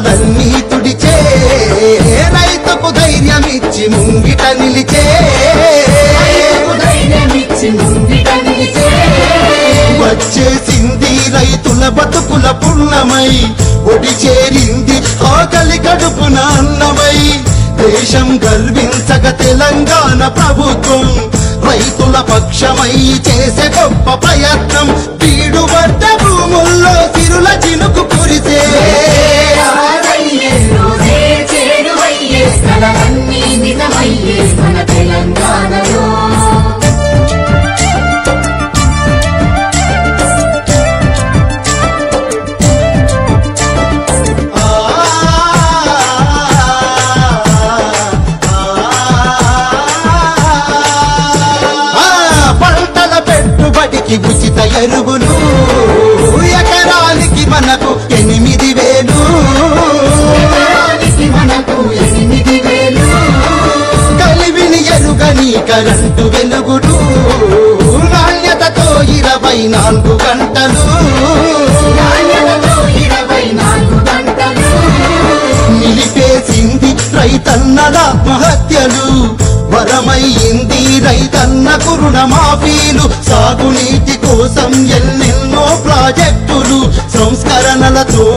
కష్టాలన్నీ తుడిచే రైతుకు ధైర్యమిచ్చి ముంగిట నిలిచే వచ్చేసింది రైతుల బతుకుల పుణ్యమై ఒడి చేరింది ఆకలి కడుపున అన్నమై దేశం గర్వించగ తెలంగాణ ప్రభుత్వం రైతుల పక్షమై చేసే గొప్ప ప్రయత్నం పీడు పడ్డ భూముల్లో సిరుల చినుకు కురిసే తెలంగాణలో ఉచిత ఎరువులు ఎకరానికి మనకు 8,000 కలివిని ఎరుగని కరెంటు వెలుగులు నాణ్యతతో 24 గంటలు నిలిపేసింది రైతన్నల ఆత్మహత్యలు వరమయ్యింది రైతన్నకు రుణమాఫీలు సాగునీటి కోసం ఎన్నెన్నో ప్రాజెక్టులు సంస్కరణలతో